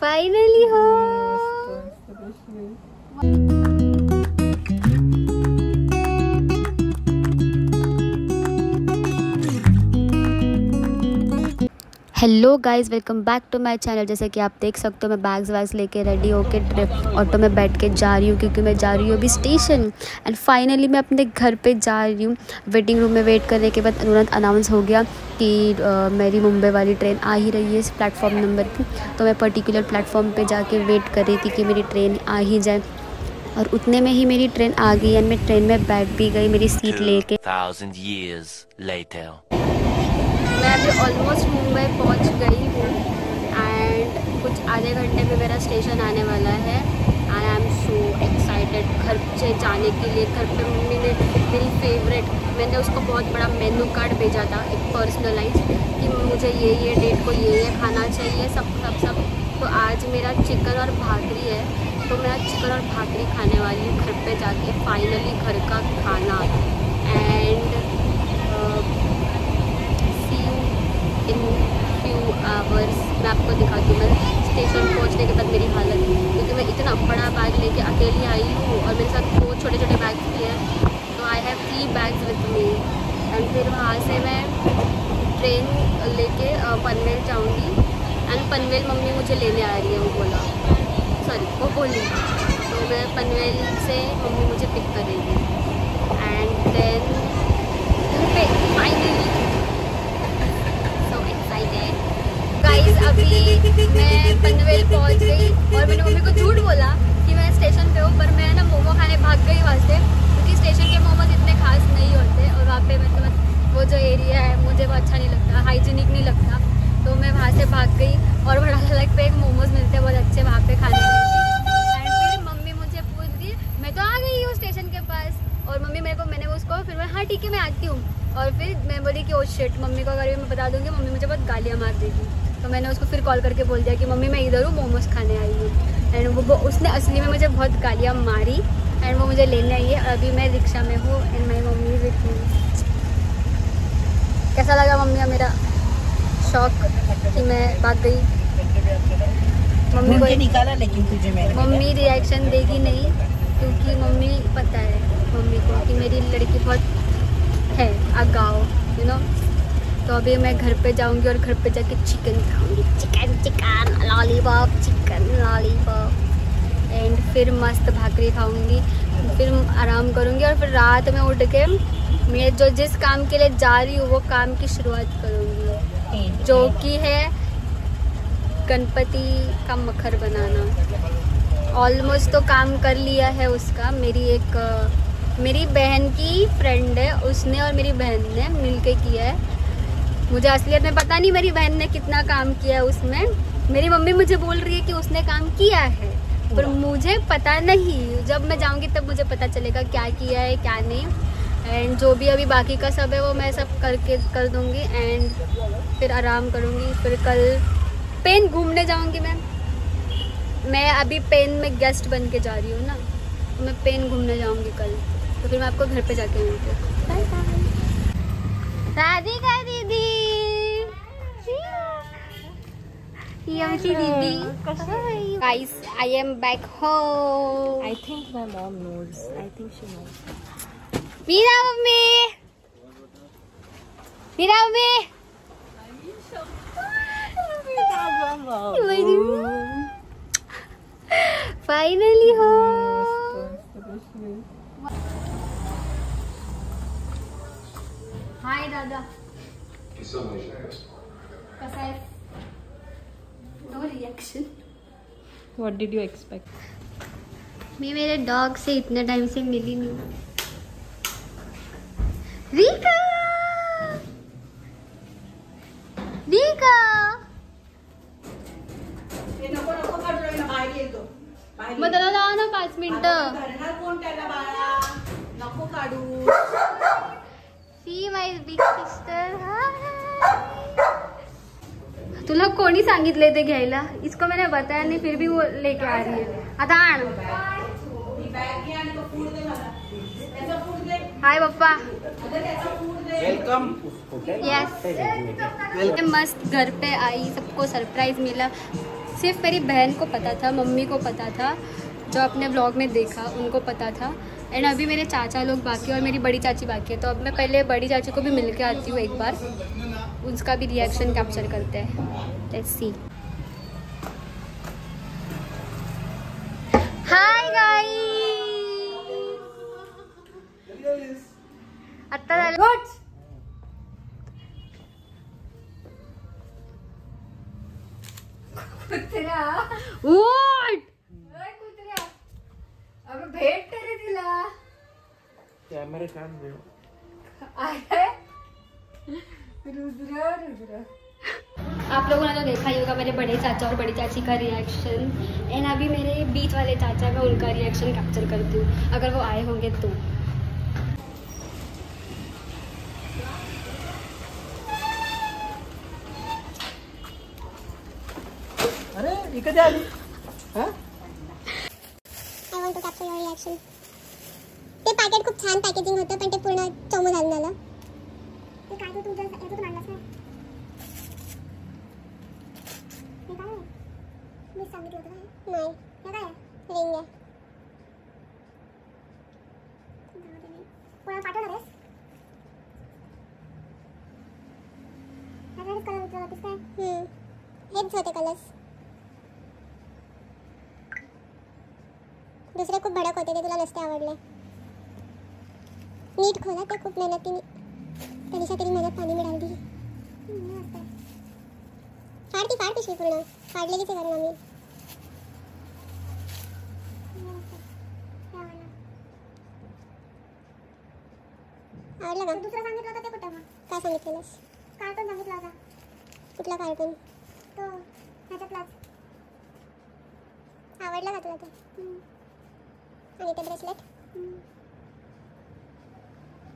Finally हो। Hello guys, welcome back to my channel. जैसे कि आप देख सकते हो मैं बैग्स वैग्स लेके रेडी होके ट्रिप ऑटो में बैठ के जा रही हूँ, क्योंकि मैं जा रही हूँ अभी स्टेशन। एंड फाइनली मैं अपने घर पे जा रही हूँ। वेटिंग रूम में वेट करने के बाद तुरंत अनाउंस हो गया कि मेरी मुंबई वाली ट्रेन आ ही रही है इस प्लेटफॉर्म नंबर पर। तो मैं पर्टिकुलर प्लेटफॉर्म पर जाके वेट कर रही थी कि मेरी ट्रेन आ ही जाए, और उतने में ही मेरी ट्रेन आ गई एंड मैं ट्रेन में बैठ भी गई मेरी सीट लेके। 2000 years later. मैं अभी ऑलमोस्ट मुंबई पहुंच गई हूँ एंड कुछ आधे घंटे में मेरा स्टेशन आने वाला है। आई एम सो एक्साइटेड घर से जाने के लिए। घर पे मम्मी ने मेरी फेवरेट, मैंने उसको बहुत बड़ा मेनू कार्ड भेजा था, एक पर्सनलाइज, कि मुझे ये डेट को ये खाना चाहिए, सब। तो आज मेरा चिकन और भाकरी है, तो मैं आज चिकन और भाकरी खाने वाली हूँ घर पे जाके। फाइनली घर का खाना। एंड इन फ्यू आवर्स मैं आपको दिखाती हूँ। मैं स्टेशन पहुँचने के बाद मेरी हालत, क्योंकि मैं इतना बड़ा बैग लेके अकेली आई हूँ और मेरे साथ 2 छोटे छोटे बैग्स भी हैं, तो I have 3 bags with me. And फिर वहाँ से मैं ट्रेन लेके पनवेल जाऊँगी। एंड पनवेल मम्मी मुझे लेने आ रही है, वो बोली, तो मैं पनवेल से मम्मी मुझे पिक करेगी। एंड देन फाइनली गाइस, अभी मैं पनवेल पहुंच गई और मैंने मम्मी को झूठ बोला कि मैं स्टेशन पे हूँ, पर मैं ना मोमो खाने भाग गई वहाँ से, क्योंकि स्टेशन के मोमोज इतने खास नहीं होते और वहाँ पे मतलब वो जो एरिया है मुझे वो अच्छा नहीं लगता, हाइजीनिक नहीं लगता। तो मैं वहाँ से भाग गई और बड़ा अलग पे एक मोमोज मिलते हैं बहुत अच्छे, वहाँ पे खाने गई। एंड फिर मम्मी मुझे पूछ रही, मैं तो आ गई हूँ स्टेशन के पास, और मम्मी मैंने उसको फिर मैं हाँ ठीक है मैं आती हूँ। और फिर मैं बोली कि ओ शिट, मम्मी को अगर मैं बता दूँगी मम्मी मुझे बहुत गालियाँ मार देगी। तो मैंने उसको फिर कॉल करके बोल दिया कि मम्मी मैं इधर हूँ, मोमोज खाने आई हूँ। एंड वो उसने असली में मुझे बहुत गालियाँ मारी एंड वो मुझे लेने आई है। अभी मैं रिक्शा में हूँ and my mummy with me. कैसा लगा मम्मी का मेरा शौक कि मैं भाग गई? मम्मी को निकाला, लेकिन तुझे मम्मी रिएक्शन देगी नहीं, क्योंकि मम्मी पता है मम्मी को कि मेरी लड़की बहुत है अगाओ, यू नो। तो अभी मैं घर पे जाऊंगी और घर पे जाके चिकन खाऊंगी, chicken lollipop, chicken lollipop. And फिर मस्त भाकरी खाऊंगी, फिर आराम करूंगी और फिर रात में उठ के मैं जिस काम के लिए जा रही हूँ वो काम की शुरुआत करूंगी, जो कि है गणपति का मखर बनाना। ऑलमोस्ट तो काम कर लिया है उसका। मेरी बहन की फ्रेंड है, उसने और मेरी बहन ने मिलके किया है। मुझे असलियत में पता नहीं मेरी बहन ने कितना काम किया है उसमें। मेरी मम्मी मुझे बोल रही है कि उसने काम किया है, पर मुझे पता नहीं। जब मैं जाऊंगी तब मुझे पता चलेगा क्या किया है क्या नहीं। एंड जो भी अभी बाकी का सब है वो मैं सब कर दूंगी एंड फिर आराम करूंगी। फिर कल पेन घूमने जाऊंगी मैं अभी पेन में गेस्ट बन के जा रही हूँ ना, तो मैं पेन घूमने जाऊंगी कल। तो फिर मैं आपको घर पे जाके मिलती हूँ। Bye bye. राधिका दीदी, यमची दीदी, guys, I am back home. I think my mom knows. I think she knows. Meera mummy, Meera mummy, finally हो। हाय दादा, कैसा है? No reaction. What did you expect? मैं मेरे डॉग से इतने टाइम से मिली नहीं। रीका, रीका, मग त्याला लावा ना 5 मिनिटं। See my big sister. तुला कोणी सांगितले ते घ्यायला? इसको मैंने बताया नहीं, फिर भी वो लेके आ रही है। आता आण। हाय पप्पा, वेलकम। यस, मस्त घर पे आई, सबको सरप्राइज मिला। सिर्फ मेरी बहन को पता था, मम्मी को पता था, जो अपने व्लॉग में देखा उनको पता था। एंड अभी मेरे चाचा लोग बाकी और मेरी बड़ी चाची बाकी है। तो अब मैं पहले बड़ी चाची को भी मिल के आती हूँ एक बार, उसका भी रिएक्शन कैप्चर करते हैं। Let's see. हाय गाइस, आता झालं भेट रे तिला कैमरे कान दे रुद्र रुद्र। आप लोगों ने तो देखा ही होगा मेरे बड़े चाचा और बड़ी चाची का रिएक्शन। एंड अभी मेरे बीच वाले चाचा, मैं उनका रिएक्शन कैप्चर करती हूँ अगर वो आए होंगे तो। अरे ही कधी आली? I want to capture your reaction. ते पॅकेट खूप छान पॅकेजिंग होतं पण ते पूर्ण चमू झालं झालं. ते काय तू तुझं याचं तू मांडलास ना? हे काय आहे? मी सांगितलं होतं काय? नाही. हे काय आहे? रिंग आहे. कोणाला पाठवणार आहेस? ह्याच्यावरच कलर उतरवतेस काय? हेच होते कलर्स. दुसरे खूप भडक होते ते तुला नसते आवडले. नीट खोला ते खूप मेहनतीने तनिषा तेरी मेहनत पानी में डाल दी. फाड़ पिशवी पूर्ण फाडलेलीच आहे कारण आम्ही. आवडलं का? दुसरं सांगितलं होतं ते कुठं मग? काय सांगितलेलंस? कार्टून सांगितलं होता. कुठला कार्टून? तो ह्याच्यातलाच. आवडलं का तुला ते? आणि ते ब्रेसलेट?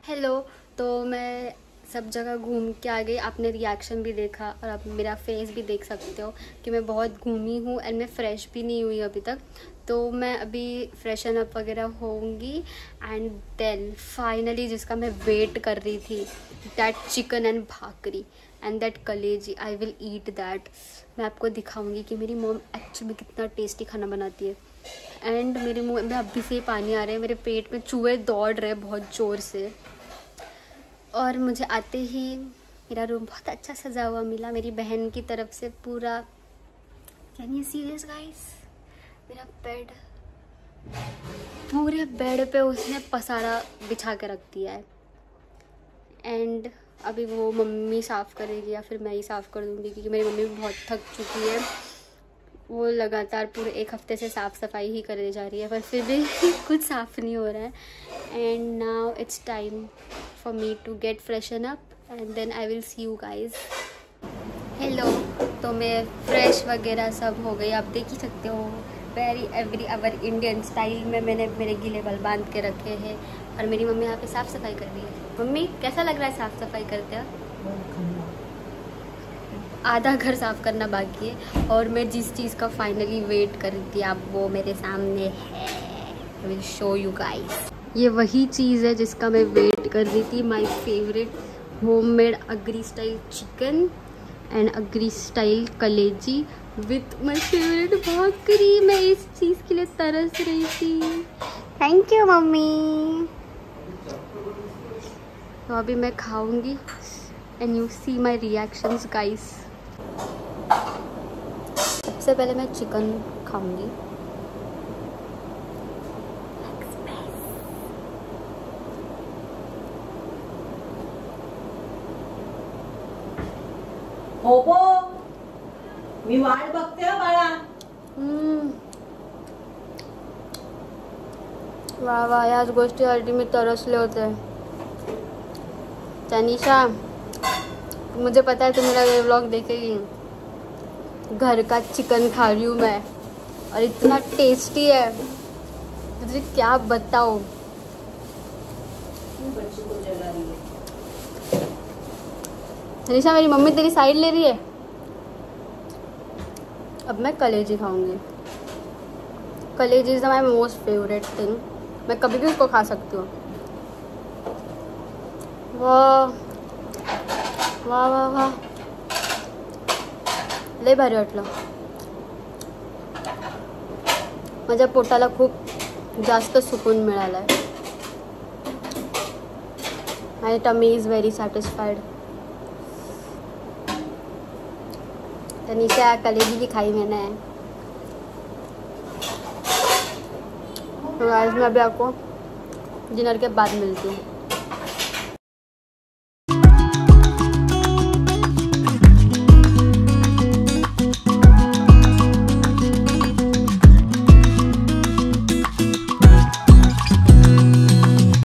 हेलो, तो मैं सब जगह घूम के आ गई। आपने रिएक्शन भी देखा और आप मेरा फेस भी देख सकते हो कि मैं बहुत घूमी हूँ एंड मैं फ़्रेश भी नहीं हुई अभी तक। तो मैं अभी फ्रेशन अप वगैरह होंगी एंड देन फाइनली जिसका मैं वेट कर रही थी, that chicken and bhakri and that कलेजी, आई विल ईट दैट। मैं आपको दिखाऊंगी कि मेरी मॉम एक्चुअली में कितना टेस्टी खाना बनाती है। एंड मेरे मुँह में अभी से ही पानी आ रहा है, मेरे पेट में चूहे दौड़ रहे हैं बहुत ज़ोर से। और मुझे आते ही मेरा रूम बहुत अच्छा सजा हुआ मिला मेरी बहन की तरफ से पूरा। Can you see this guys? मेरा बेड, पूरे बेड पे उसने पसारा बिछा के रख दिया है। एंड अभी वो मम्मी साफ़ करेगी या फिर मैं ही साफ़ कर दूँगी क्योंकि मेरी मम्मी भी बहुत थक चुकी है। वो लगातार पूरे एक हफ्ते से साफ़ सफाई ही करे जा रही है पर फिर भी कुछ साफ़ नहीं हो रहा है। And now it's time for me to get freshen up and then I will see you guys. Hello, तो मैं फ्रेश वगैरह सब हो गई, आप देख ही सकते हो। Very every our Indian style में मैंने मेरे गीले बाल बांध के रखे हैं और मेरी मम्मी यहाँ पे साफ़ सफाई कर रही है। मम्मी कैसा लग रहा है साफ़ सफाई करते हो? आधा घर साफ़ करना बाकी है और मैं जिस चीज़ का फाइनली वेट कर रही थी अब वो मेरे सामने है। I will show you guys. ये वही चीज़ है जिसका मैं वेट कर रही थी। My favourite homemade agree style chicken and agree style कलेजी विथ माय फेवरेट भाकरी। मैं इस चीज़ के लिए तरस रही थी। Thank you mummy. तो अभी मैं खाऊंगी and you see my reactions guys. सबसे पहले मैं चिकन खाऊंगी। ओपो, मी वाट बघते हो बाळा. वाह वाह, याच गोष्टीसाठी मी तरसले होते। तनिषा, मुझे पता है तुम मेरा ये व्लॉग देखेगी। घर का चिकन खा रही हूँ मैं और इतना टेस्टी है, तुझे क्या बताऊँ। तनिषा, मेरी मम्मी तेरी साइड ले रही है। अब मैं कलेजी खाऊंगी। कलेजी is my most favourite thing. मैं कभी भी उसको खा सकती हूँ। वाह वाह वाह वाह, लय भारी वाटलं। माझ्या पोटाला खूप जास्त सुकून मिळाला आहे. My tummy is very satisfied. Tanisha कलेजी भी खाई मैंने. तो आज मैं अभी आपको डिनर के बाद मिलती हूँ.